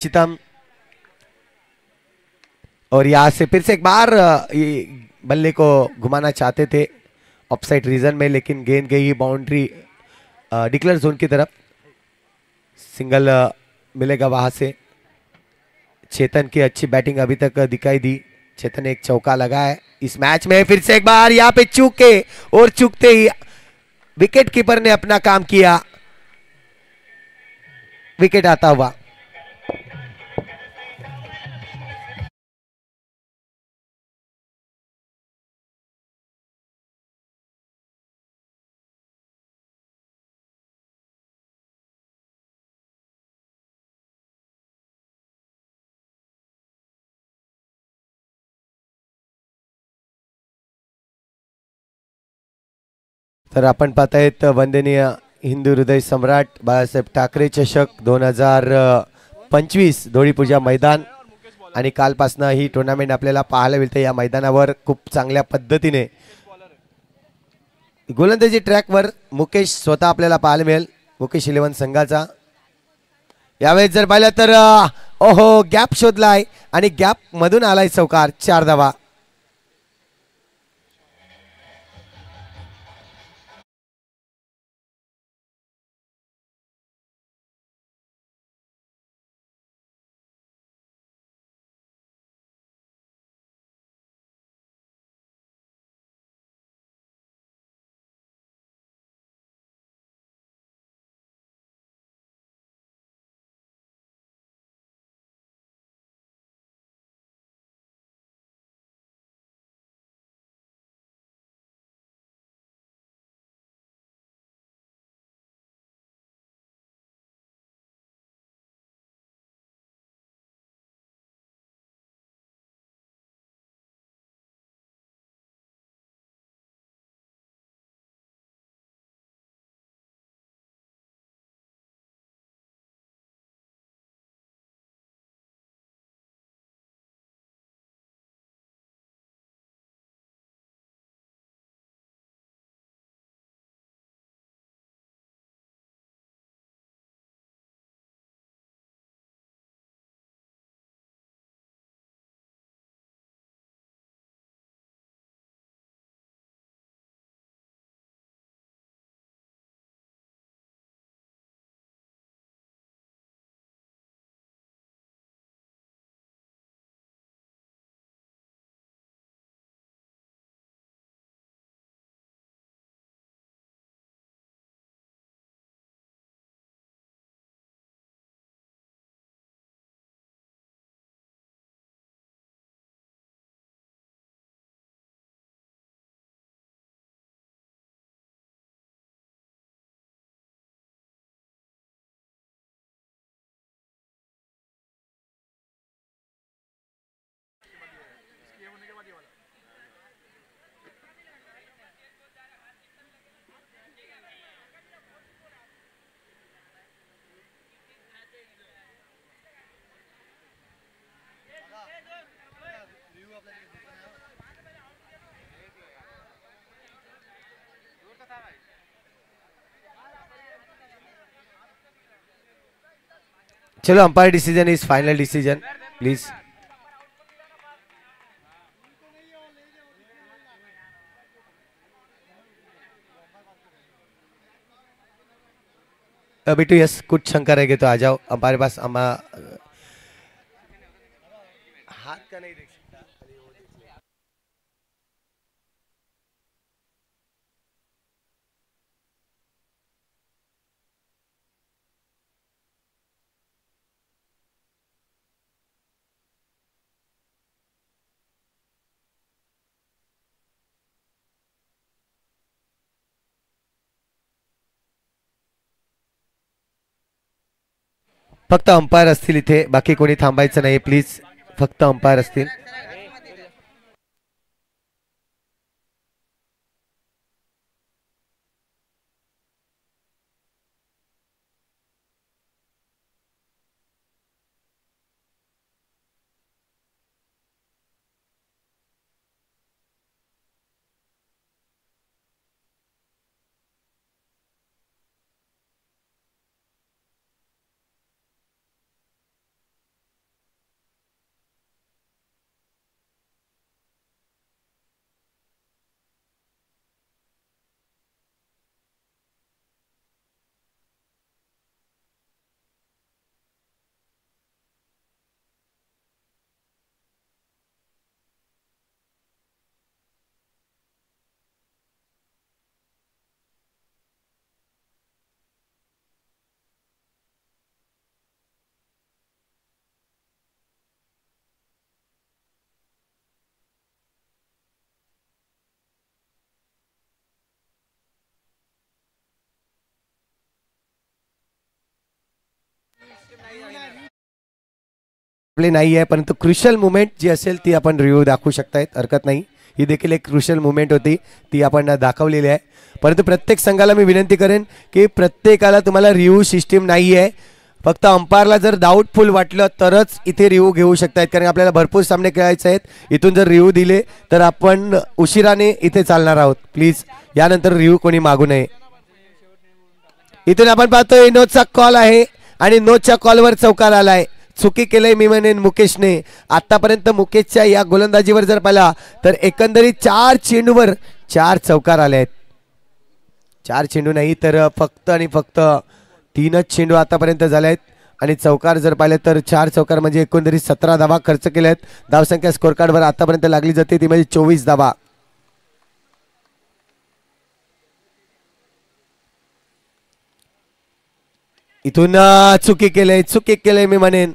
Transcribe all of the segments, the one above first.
चितम, और यहाँ से फिर से एक बार ये बल्ले को घुमाना चाहते थे ऑफसाइड रीजन में, लेकिन गेंद गई बाउंड्री डिक्लेयर जोन की तरफ। सिंगल मिलेगा वहां से। चेतन की अच्छी बैटिंग अभी तक दिखाई दी। चेतन ने एक चौका लगा है इस मैच में। फिर से एक बार यहाँ पे चूके, और चूकते ही विकेट कीपर ने अपना काम किया, विकेट आता हुआ। तर आपण पाहतायत वंदनीय हिंदू हृदय सम्राट बाळासाहेब ठाकरे चषक 2025 धोळीपूजा मैदान, आणि कालपासनं ही टुर्नामेंट आपल्याला पाहायला मिळते। या मैदानावर खूप चांगल्या पद्धतीने गोलंदाजी ट्रॅकवर मुकेश स्वतः आपल्याला पाहायला मिळेल। मुकेश 11 संघाचा यावेळेस जर पाहिलं तर ओहो गॅप शोधलाय आणि गॅप मधून आलाय चौकार, 4 धावा। चलो, umpire decision is final decision please. Bittu yes, कुछ शंका रहेगी तो आ जाओ हमारे पास। हम हाथ का नहीं देख सकता। फक्त अंपायर असतील इथे, बाकी कोणी थांबायचं नाही प्लीज, फक्त अंपायर असतील। आपले नाही आहे, परंतु क्रुशल मुवमेंट जी असेल ती आपण रिव्ह्यू दाखवू शकतायत, हरकत नाही. ही देखील एक क्रुशल मुवमेंट होती, ती आपण दाखवलेली आहे. परंतु प्रत्येक संघाला मी विनंती करेन की प्रत्येकाला तुम्हाला रिव्ह्यू सिस्टीम नाही आहे. फक्त अंपायरला जर डाऊटफुल वाटलं तरच इथे रिव्ह्यू घेऊ शकतायत, कारण आपल्याला भरपूर सामने खेळायचे आहेत. इथून जर रिव्ह्यू दिले तर आपण उशिराने इथे चालणार आहोत. प्लीज यानंतर रिव्ह्यू कोणी मागू नये. इथून आपण पाहतोय नोचा कॉल आहे आणि नोच्या कॉलवर चौकार आलाय. चुकी केलंय मी म्हणेन मुकेशने. आतापर्यंत मुकेशच्या या गोलंदाजीवर जर पाहिला तर एकंदरीत 4 चेंडूवर 4 चौकार आले आहेत. 4 चेंडू नाही तर फक्त आणि फक्त 3च चेंडू आतापर्यंत झाले आहेत आणि चौकार जर पाहिले तर 4 चौकार म्हणजे एकंदरीत 17 धावा खर्च केल्या आहेत. धावसंख्या स्कोर कार्डवर आतापर्यंत लागली जाते ती म्हणजे 24 धावा. इथून चुकी केलंय मी म्हणेन.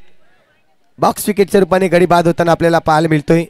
बॉक्स विकेटच्या रूपाने गडी बाद होताना आपल्याला पाहायला मिळतोय.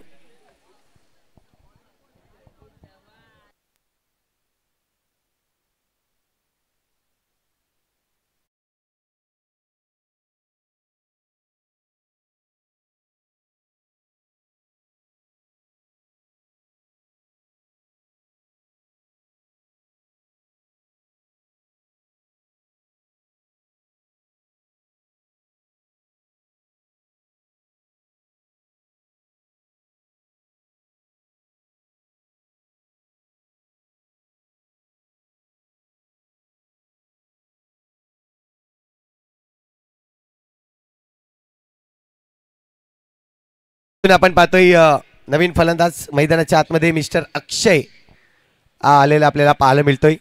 आपण पाहतोय नवीन फलंदाज मैदानाच्या आतमध्ये मिस्टर अक्षय आलेला आपल्याला पाहायला मिळतोय.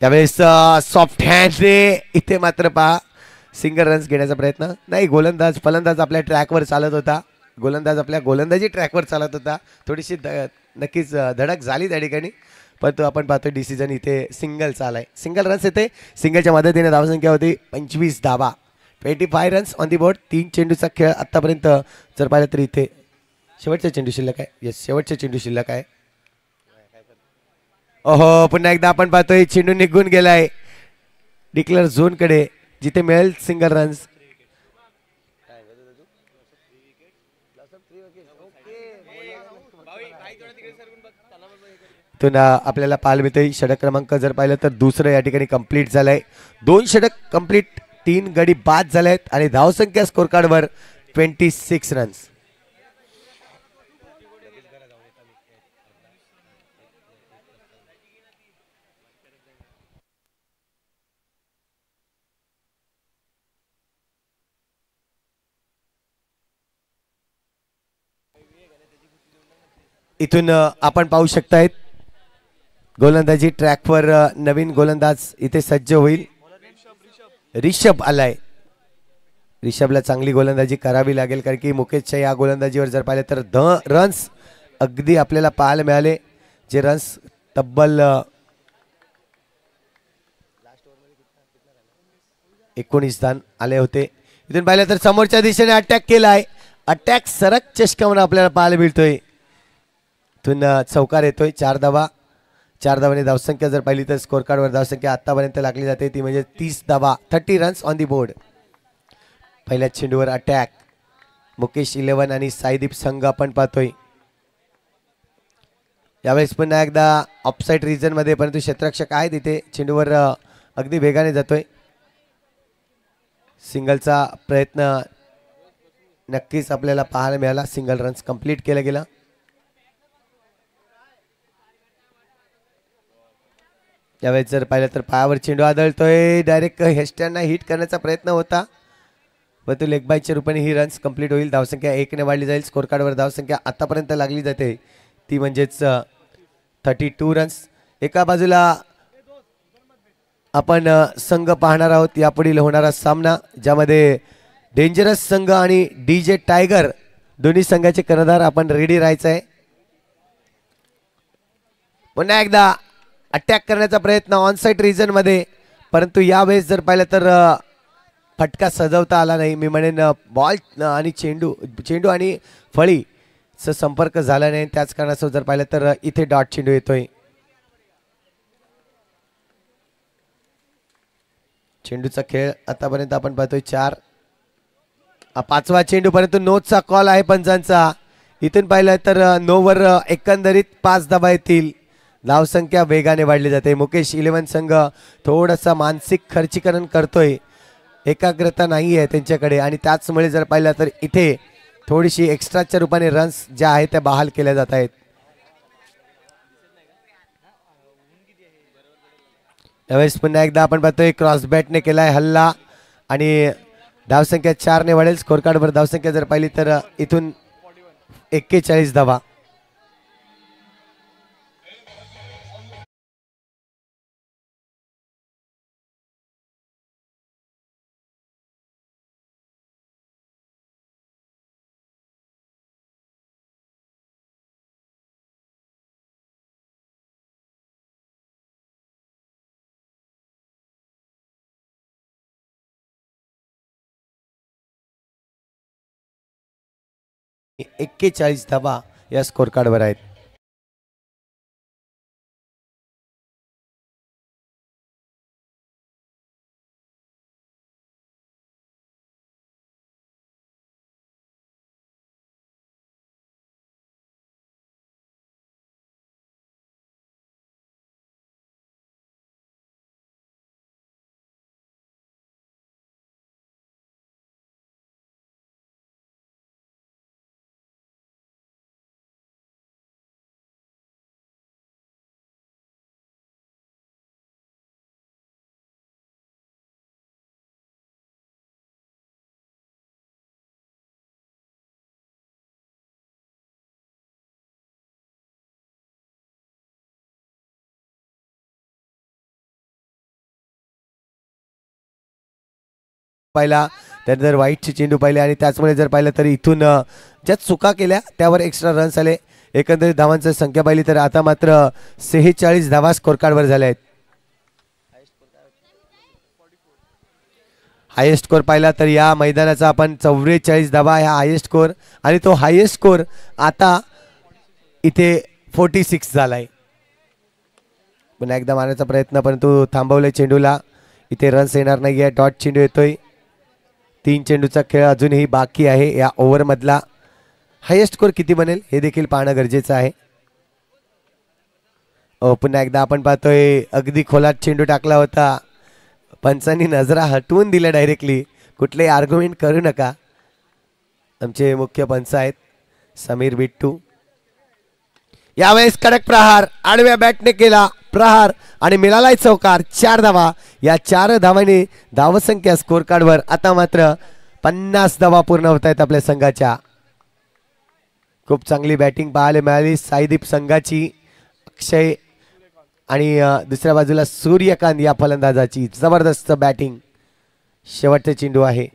त्यावेळेस सॉफ्ट हँड इथे मात्र पहा सिंगल रन्स घेण्याचा प्रयत्न नाही. फलंदाज आपल्या ट्रॅकवर चालत होता. गोलंदाज आपल्या गोलंदाजी ट्रॅकवर चालत होता. थोडीशी नक्कीच धडक झाली त्या ठिकाणी, परंतु आपण पाहतोय डिसिजन इथे सिंगल चालाय. सिंगल रन्स येते. सिंगलच्या मदतीने धावसंख्या होती 25 धावा. 25 रन्स ऑन दी बोर्ड. 3 चेंडूचा खेळ आतापर्यंत जर पाहिलं तर इथे शेवटचा चेंडू शिल्लक आहे. येस, शेवटचा चेंडू शिल्लक आहे. ओहो, पुन्हा एकदा आपण पाहतोय चेंडू निघून गेलाय डिक्लेअर झोन कडे, जिथे मिळेल सिंगल रन्स. आपल्याला पाहायला मिळतंय षटक क्रमांक जर पाहिलं तर दुसरं या ठिकाणी कंप्लीट झालंय. 2 षटक कंप्लीट, 3 गडी बाद झाले आहेत आणि धावसंख्या स्कोर कार्डवर 26 रन्स. इथून आपण पाहू शकतायत गोलंदाजी ट्रॅकवर नवीन गोलंदाज इथे सज्ज होईल. रिषभ आलाय. रिषभला चांगली गोलंदाजी करावी लागेल, कारण की मुकेशच्या या गोलंदाजीवर जर पाहिले तर रन्स अगदी आपल्याला पाहायला मिळाले. जे रन्स तब्बल 19 रन आले होते. इथून पाहिलं तर समोरच्या दिशेने अटॅक केलाय. अटॅक सरक चषकावर आपल्याला पाहायला मिळतोय. इथून चौकार येतोय. 4 धावा. 4 धावाने धावसंख्या जर पाहिली तर स्कोर कार्डवर धावसंख्या आतापर्यंत लागली जाते ती म्हणजे 30 धावा. 30 रन्स ऑन दी बोर्ड. पहिल्या चेंडूवर अटॅक मुकेश 11 आणि साईदीप संघ आपण पाहतोय. यावेळेस पुन्हा एकदा ऑफसाईड रिजन मध्ये, परंतु क्षेत्ररक्षक आहे तिथे. चेंडूवर अगदी वेगाने जातोय. सिंगलचा प्रयत्न नक्कीच आपल्याला पाहायला मिळाला. सिंगल रन्स कंप्लीट केला गेला. यावेळेस जर पाहिलं तर पायावर चेंडू आदळतोय. डायरेक्ट हेस्टरना हिट करण्याचा प्रयत्न होता, परंतु लेग बायच्या रूपाने ही रन्स कंप्लीट होईल. धावसंख्या 1 ने वाढली जाईल. स्कोर कार्डवर धावसंख्या आतापर्यंत लागली जाते ती म्हणजेच 32 रन्स. एका बाजूला आपण संघ पाहणार आहोत यापुढील होणारा सामना, ज्यामध्ये डेंजरस संघ आणि डीजे टायगर दोन्ही संघाचे कर्णधार आपण रेडी राहायचं आहे. पुन्हा एकदा अटॅक करण्याचा प्रयत्न ऑनसाइड रिजन मध्ये, परंतु यावेळेस जर पाहिलं तर फटका सजवता आला नाही. मी म्हणेन बॉल आणि चेंडू आणि फळीचा संपर्क झाला नाही. त्याच कारणास्तव जर पाहिलं तर इथे डॉट चेंडू येतोय. चेंडूचा खेळ आतापर्यंत आपण पाहतोय 4. पाचवा चेंडू परंतु नोचा कॉल आहे पंचांचा. इथून पाहिलं तर नोवर एकंदरीत 5 धावा येतील. धावसंख्या वेगाने वाढली जाते. मुकेश 11 संघ थोडासा मानसिक खर्चीकरण करतोय. एकाग्रता नाही आहे त्यांच्याकडे आणि त्याचमुळे जर पाहिलं तर इथे थोडीशी एक्स्ट्राच्या रूपाने रन्स ज्या आहेत त्या बहाल केल्या जात आहेत. यावेळेस पुन्हा एकदा आपण पाहतोय क्रॉस बॅटने केलाय हल्ला आणि धावसंख्या 4 ने वाढेल. स्कोर कार्डवर धावसंख्या जर पाहिली तर इथून 41 धावा. एक्केचाळीस धावा या स्कोर कार्डवर आहेत. पाहिला तर जर वाईटची चेंडू पाहिले आणि त्याचमुळे जर पाहिलं तर इथून ज्या चुका केल्या त्यावर एक्स्ट्रा रन्स आले. एकंदरीत धावांची संख्या पाहिली तर आता मात्र 46 धावा स्कोर कार्डवर झाल्या आहेत. हायेस्ट स्कोर पाहिला तर या मैदानाचा आपण 44 धावा ह्या हायेस्ट स्कोर आणि तो हायेस्ट स्कोर आता इथे 46 झालाय. पुन्हा एकदा मारण्याचा प्रयत्न परंतु थांबवले चेंडूला. इथे रन्स येणार नाहीये. डॉट चेंडू येतोय. 3 चेंडूचा खेळ अजूनही बाकी आहे. या ओव्हरमधला हायेस्ट स्कोर किती बनेल हे देखील पाहणं गरजेचं आहे. पुन्हा एकदा आपण पाहतोय अगदी खोलात चेंडू टाकला होता. पंचांनी नजरा हटवून दिल्या डायरेक्टली. कुठलेही आर्ग्युमेंट करू नका. आमचे मुख्य पंच आहेत समीर बिट्टू. यावेळेस कडक प्रहार आडव्या बॅटने केला प्रहार आणि मिळालाय चौकार. 4 धावा. या 4 धावांनी धावसंख्या स्कोर कार्डवर आता मात्र 50 धावा पूर्ण होत आहेत आपल्या संघाच्या. खूप चांगली बॅटिंग पाहायला मिळाली साईदीप संघाची. अक्षय आणि दुसऱ्या बाजूला सूर्यकांत या फलंदाजाची जबरदस्त बॅटिंग. शेवटचे चेंडू आहे.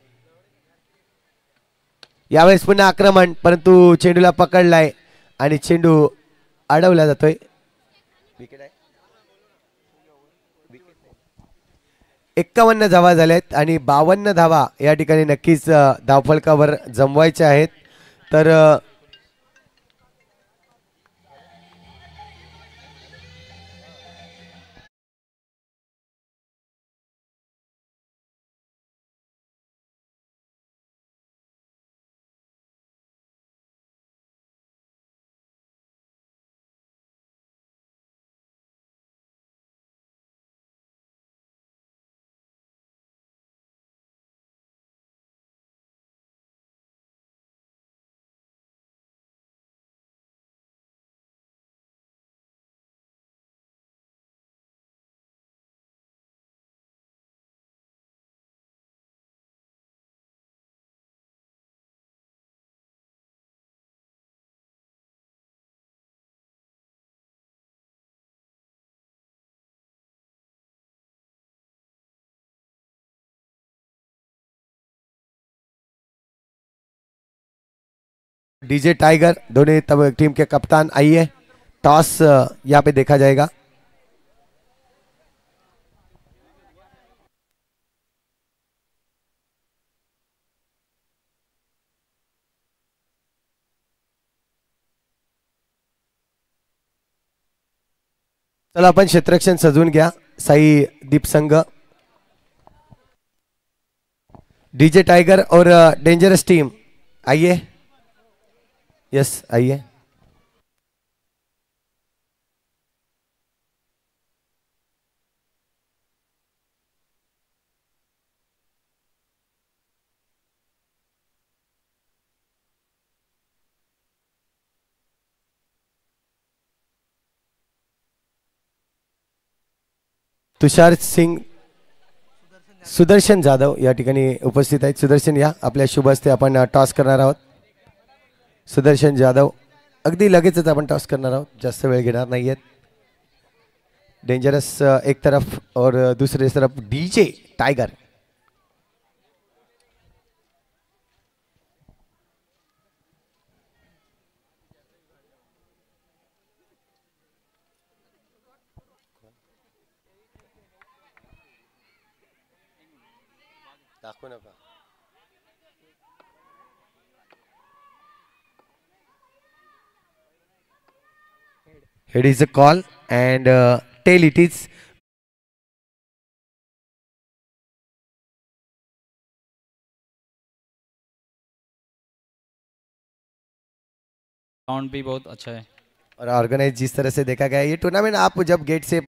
यावेळेस पुन्हा आक्रमण परंतु चेंडूला पकडलाय आणि चेंडू अडवला जातोय. 51 धावा झाल्यात आणि 52 धावा या ठिकाणी नक्कीच धावफलकावर जमवायच्या आहेत. तर डीजे टाइगर दोनों टीम के कप्तान आइए. टॉस यहाँ पे देखा जाएगा. चला आपण क्षेत्ररक्षण सजवून घ्या. साई दीप संघ डीजे टाइगर और डेंजरस टीम आइए। यस आइए। तुषार सिंग, सुदर्शन जाधव या ठिकाणी उपस्थित आहेत। सुदर्शन या, आपल्या शुभ हस्ते आपण टॉस करणार आहोत। सुदर्शन जाधव अगदी लगेचच आपण टॉस करणार आहोत, जास्त वेळ घेणार नाहीयेत। डेंजरस एक तरफ और दूसरी तरफ डीजे टाइगर। दाखवू नका। It is a call and tail it is sound भी बहुत अच्छा है और ऑर्गेनाइज जिस तरह से देखा गया है ये टूर्नामेंट। आप जब गेट से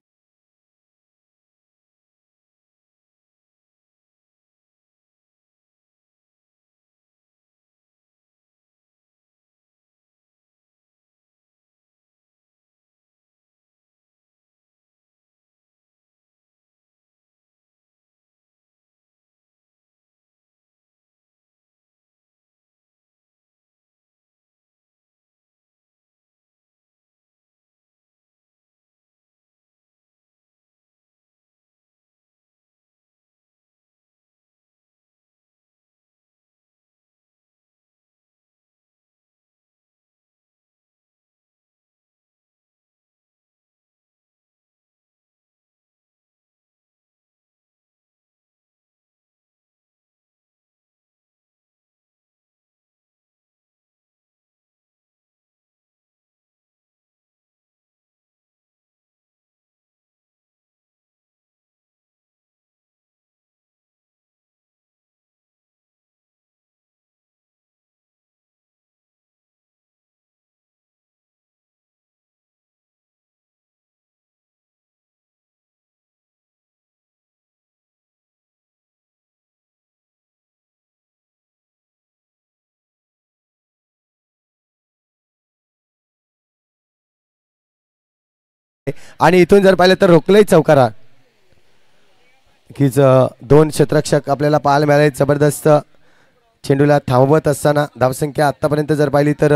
आणि इथून जर पाहिलं तर रोखलंय चौकारा की दोन क्षेत्ररक्षक आपल्याला पाहायला मिळाले। जबरदस्त चेंडूला थांबवत असताना धावसंख्या आतापर्यंत जर पाहिली तर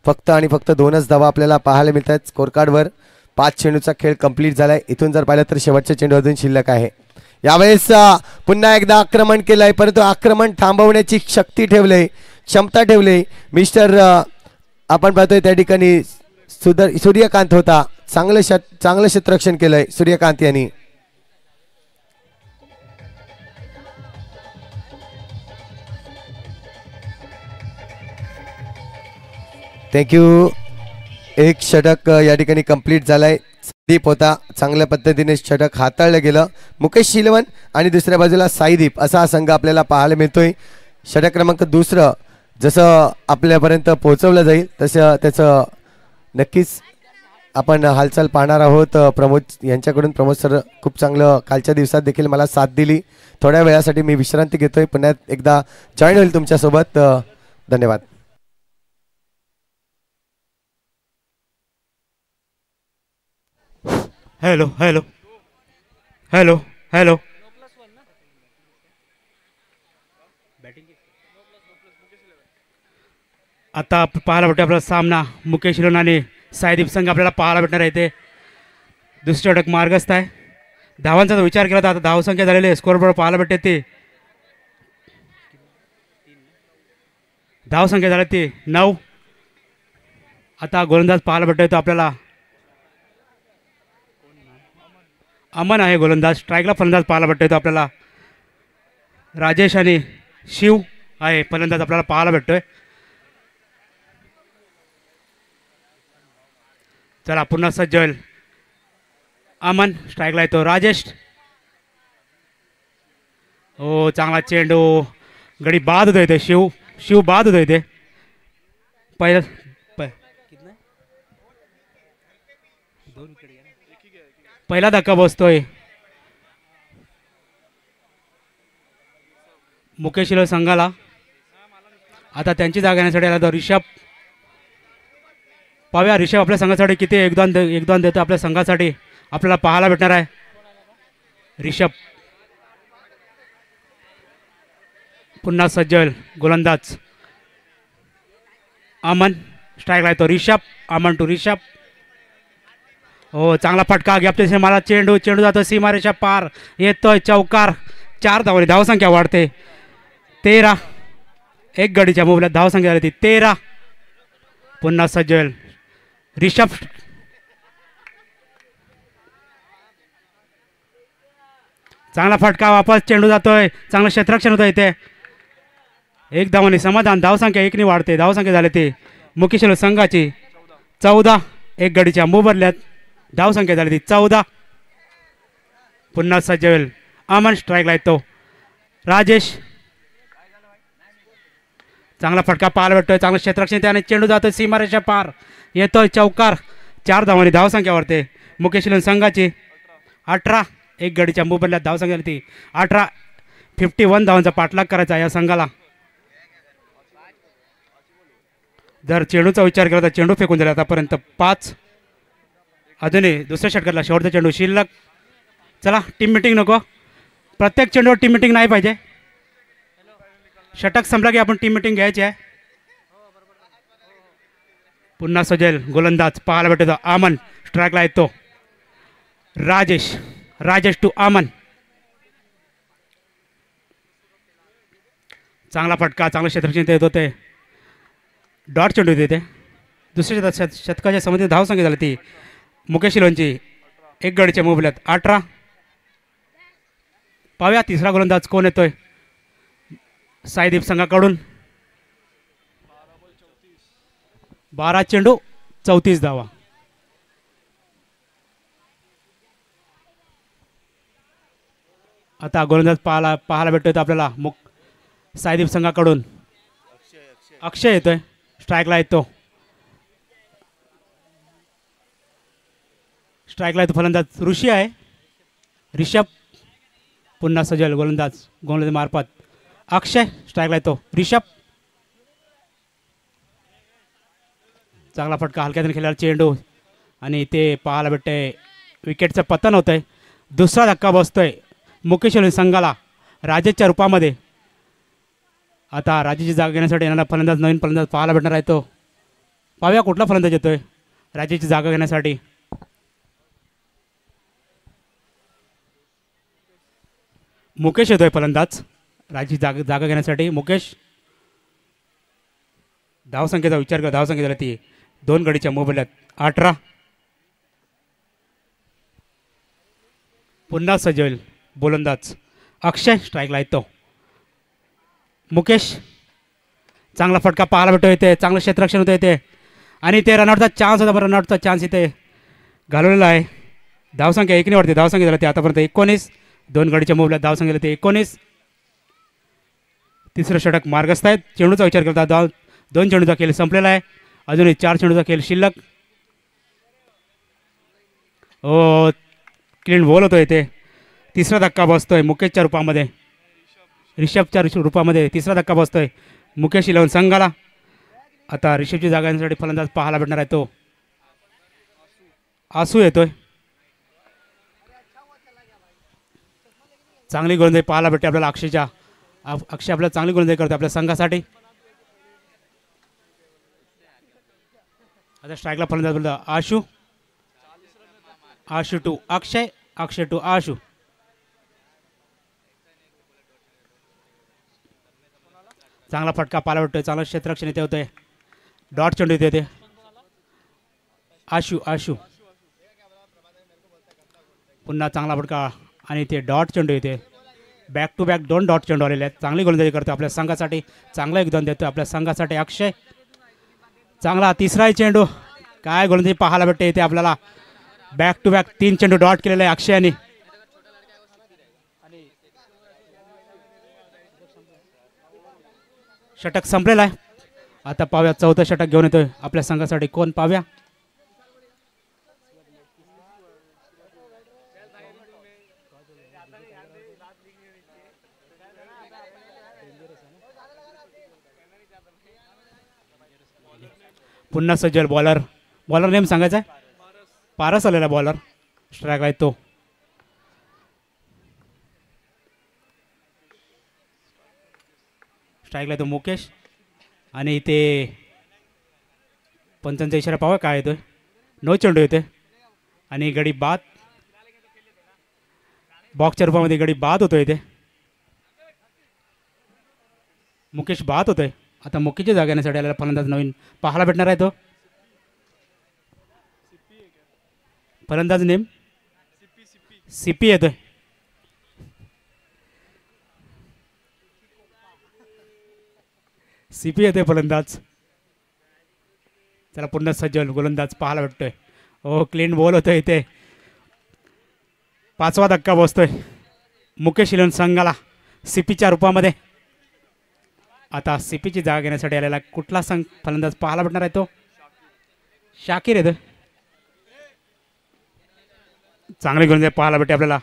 फक्त आणि फक्त 2च धावा आपल्याला पाहायला मिळतात। स्कोर कार्डवर 5 चेंडूचा खेळ कंप्लीट झालाय। इथून जर पाहिलं तर शेवटचे चेंडू अजून शिल्लक आहे। यावेळेस पुन्हा एकदा आक्रमण केलंय, परंतु आक्रमण थांबवण्याची शक्ती ठेवले, क्षमता ठेवले मिस्टर आपण पाहतोय त्या ठिकाणी सूर्यकांत होता। चांगलं क्षेत्ररक्षण केलंय सूर्यकांत यांनी। थँक्यू। एक षटक या ठिकाणी कंप्लीट झालाय। दीप होता, चांगल्या पद्धतीने षटक हाताळलं गेलं। मुकेश शिलवन आणि दुसऱ्या बाजूला साईदीप असा संघ आपल्याला पाहायला मिळतोय। षटक क्रमांक 2 जसं आपल्यापर्यंत पोहोचवलं जाईल तसं त्याचं नक्कीच आपण हालचाल पाहणार आहोत। प्रमोद यांच्याकडून प्रमोद सर खूप चांगलं कालच्या दिवसात देखील मला साथ दिली। थोड्या वेळासाठी मी विश्रांती घेतोय, पुन्हा एकदा जॉईन होईल तुमच्यासोबत। धन्यवाद। हेलो हेलो हेलो हेलो आता पाहायला भेटतो आपला सामना मुकेश हिरोन आणि साईदीप संघ आपल्याला पाहायला भेटणार आहे। ते दुसरी षटक मार्गस्थ आहे। धावांचा जर विचार केला तर आता धावसंख्या झालेली आहे, स्कोरबोर्ड पाहायला भेटते ते धावसंख्या झाली ती 9। आता गोलंदाज पाहायला भेटतो आपल्याला अमन आहे गोलंदाज। स्ट्राईकला फलंदाज पाहायला भेटतो आपल्याला राजेश आणि शिव आहे फलंदाज आपल्याला पाहायला भेटतोय। चला पुन्हा सज्ज होईल। अमन स्ट्राईकला येतो, राजेश हो चांगला चेंडू गडी बाद होतो इथे. शिव शिव बाद होतो इथे. पहिला पहिला धक्का बसतोय. मुकेश हिलोन संघाला. आता त्यांची जागा घेण्यासाठी आला तर ऋषभ. पाहूया ऋषभ आपल्या संघासाठी किती योगदान देतो आपल्या संघासाठी आपल्याला पाहायला भेटणार आहे. ऋषभ पुन्हा सज्ज होईल गोलंदाज. अमन स्ट्राईकला येतो. ऋषभ. अमन टू ऋषभ. हो चांगला फटका गॅपच्या मला. चेंडू जातो सीमारेषा पार. येतोय चौकार. 4 धावांनी धावसंख्या वाढते. 13. एक गडीच्या मोबल्यात धावसंख्या झाली ती 13. पुन्हा सज्ज होईल ऋषभ. चांगला फटका वापस. चेंडू जातोय. चांगलं क्षेत्ररक्षण होतं इथे. 1 धावांनी समाधान. धावसंख्या 1 वाढते. धावसंख्या झाली ती मुकेश हिलोन संघाची 14. एक गडीच्या मोबदल्यात धावसंख्या झाली ती 14. पुन्हा सज्ज होईल अमन. स्ट्राईकला येतो राजेश. चांगला फटका पाहायला भेटतोय. चांगलं क्षेत्ररक्षण त्याने. चेंडू जातोय सीमारेषा पार. येतोय चौकार. 4 धावांनी धावसंख्या वाढते मुकेश हिलोन संघाची 18. एक गडीच्या मोबदल्यात धावसंख्या झाली ती 18. 51 धावांचा पाठलाग करायचा या संघाला. जर चेंडूचा विचार केला तर चेंडू फेकून दिला आतापर्यंत 5. अजूनही दुसऱ्या षटकातला शेवटचा चेंडू शिल्लक. चला टीम मिटिंग नको. प्रत्येक चेंडूवर टीम मिटिंग नाही पाहिजे. षटक संपला की आपण टीम मिटिंग घ्यायची आहे. पुन्हा सजेल गोलंदाज पाहायला भेटतो. अमन स्ट्राईकला येतो. राजेश टू अमन. चांगला फटका. चांगलं क्षेत्ररक्षण देत होते. डॉट चेंडू देते. दुसऱ्या शतकाच्या संबंधित धावसंख्या झाली ती मुकेश हिलोनची 1 गडीच्या मोबदल्यात 18. पाहूया तिसरा गोलंदाज कोण येतोय साईदीप संघाकडून. 12 चेंडू 34 धावा. आता गोलंदाज पाहायला भेटतोय आपल्याला साईदीप संघाकडून. अक्षय येतोय. स्ट्राईकला येतो. फलंदाज ऋषी आहे. ऋषभ. पुन्हा सजल गोलंदाज मार्फत अक्षय. स्ट्राईकला येतो ऋषभ. चांगला फटका. हलक्यातून खेळायला चेंडू आणि ते पाहायला भेटतंय विकेटचं पतन होतंय. दुसरा धक्का बसतोय मुकेश हिलोन संघाला राजेशच्या रूपामध्ये. आता राजेशची जागा घेण्यासाठी येणारा फलंदाज नवीन फलंदाज पाहायला भेटणार आहे तो. पाहूया कुठला फलंदाज येतोय राजेशची जागा घेण्यासाठी. मुकेश येतोय फलंदाज राजेशची जागा घेण्यासाठी. मुकेश. धावसंख्येचा विचार कर. धावसंख्या झाली ती 2 गडीच्या मोबदल्यात 18. पुन्हा सजवेल गोलंदाज अक्षय. स्ट्राईकला येतो मुकेश. चांगला फटका पाहायला भेटतो इथे. चांगलं क्षेत्ररक्षण होतं इथे आणि ते रनआउटचा चान्स होता. रनआउटचा चान्स इथे घालवलेला आहे. धावसंख्या 1 वाढते. धावसंख्या झाली ती आतापर्यंत 19. 2 गडीच्या मोबदल्यात धावसंख्या झाली ती 19. तिसरं षटक मार्गस्थ आहेत. चेंडूचा विचार करता 2 चेंडूचा खेळ संपलेला आहे. अजूनही 4 चेंडूचा खेळ शिल्लक. ओ क्लीन बॉल होतो इथे. तिसरा धक्का बसतोय मुकेशच्या रूपामध्ये. ऋषभच्या रूपामध्ये तिसरा धक्का बसतोय मुकेश हिलोन संघाला. आता ऋषभची जागा घेण्यासाठी फलंदाज पाहायला भेटणार आहे तो आसू येतोय. चांगली गोलंदाजी पाहायला भेटते आपल्याला अक्षय आपल्याला चांगली गोलंदाजी करतो आपल्या संघासाठी. आता स्ट्राईकला फलंदाज बोलतो आशू टू अक्षय टू आशू. चांगला फटका पाहायला भेटतोय. चांगलं क्षेत्ररक्षण इथे होतंय. डॉट चेंडू इथे आशू. पुन्हा चांगला फटका आणि ते डॉट चेंडू येते. बॅक टू बॅक 2 डॉट चेंडू आलेले आहेत. चांगली गोलंदाजी करतो आपल्या संघासाठी. चांगलं योगदान देतो आपल्या संघासाठी अक्षय. चांगला तिसराही चेंडू. काय गोलंदाजी पाहायला भेटते इथे आपल्याला. बॅक टू बॅक 3 चेंडू डॉट केलेले आहे अक्षयाने. षटक संपलेला आहे. आता पाव्या चौथं षटक घेऊन येतोय आपल्या संघासाठी. कोण पाव्या? पुन्हा सज्जल बॉलर. बॉलर नेम सांगायचा आहे. पारस आलेला बॉलर. स्ट्राईक आहे तो. स्ट्राईकला तो मुकेश. आणि इथे पंचांचा इशारा पावा काय येतोय. नो चेंडू येतोय आणि गडी बाद. बॉक्सच्या रूपामध्ये गडी बाद होतोय इथे. मुकेश बाद होतोय. आता मुकेशच्या जागा येण्यासाठी आलेला फलंदाज नवीन पाहायला भेटणार आहे तो. फलंदाज नेम सीपी येतोय. सीपी येतोय फलंदाज. त्याला पुन्हा सज्जल गोलंदाज पाहायला भेटतोय. हो क्लीन बॉल होतोय इथे. 5वा धक्का बसतोय मुकेश इलेव्हन संघाला सीपीच्या रूपामध्ये. आता सीपीची जागा घेण्यासाठी आलेला कुठला संघ फलंदाज पाहायला भेटणार आहे तो. शाकीर येतोय. चांगले गोलंदाज पाहायला भेटते आपल्याला.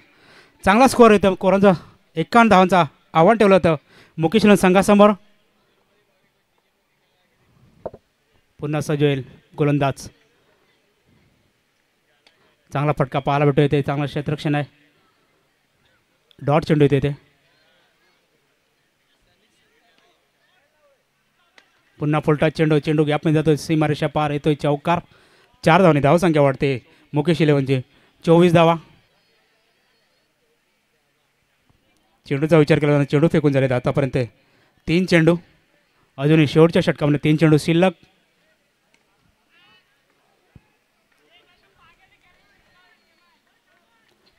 चांगला स्कोअर येतो. कोरांचा 51 धावांचा आव्हान ठेवलं होतं मुकेश इलेव्हन संघासमोर. पुन्हा सजवेल गोलंदाज. चांगला फटका पाहायला भेटतो इथे. चांगलं क्षेत्ररक्षण आहे. डॉट चेंडू येते इथे. पुन्हा फुलटा चेंडू. चेंडू गॅपमध्ये जातो. सीमारेषा पार येतोय. चौकार. 4 धावांनी धावसंख्या वाढते मुकेश इलेव्हनची. 24 धावा. चेंडूचा विचार केला जातो. चेंडू फेकून झालेत आतापर्यंत 3 चेंडू. अजूनही शेवटच्या षटकामध्ये 3 चेंडू शिल्लक.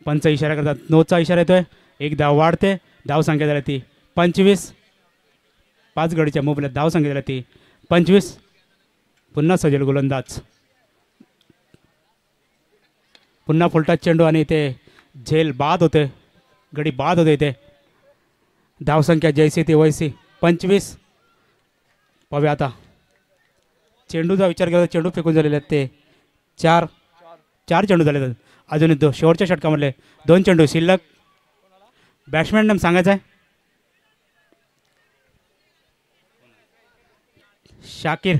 पंच इशारा करतात. नोचा इशारा येतोय. 1 धाव वाढते. धावसंख्या झाली ती 25. 5 गडीच्या मोबदल्यात धावसंख्या झाली ती 25. पुन्हा सजल गोलंदाज. पुन्हा फुलटा चेंडू आणि इथे झेल बाद होते. गडी बाद होते इथे. धावसंख्या जैसी ती वैसी 25. पाहूया आता चेंडूचा विचार केला. चेंडू फेकून झालेले आहेत ते 4 चेंडू झाले. अजून शेवटच्या षटकामधले 2 चेंडू शिल्लक. बॅट्समॅन नेम सांगायचं आहे. शाकीर.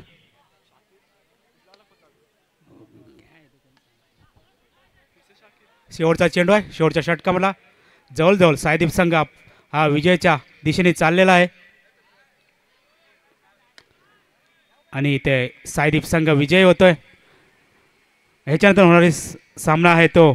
शेवटचा चेंडू आहे. शेवटच्या षटकामधला जवळजवळ सायदीप संघ हा विजयाच्या दिशेने चाललेला आहे. आणि इथे सायदीप संघ विजयी होतोय. ह्याच्यानंतर होणारी सामना आहे तो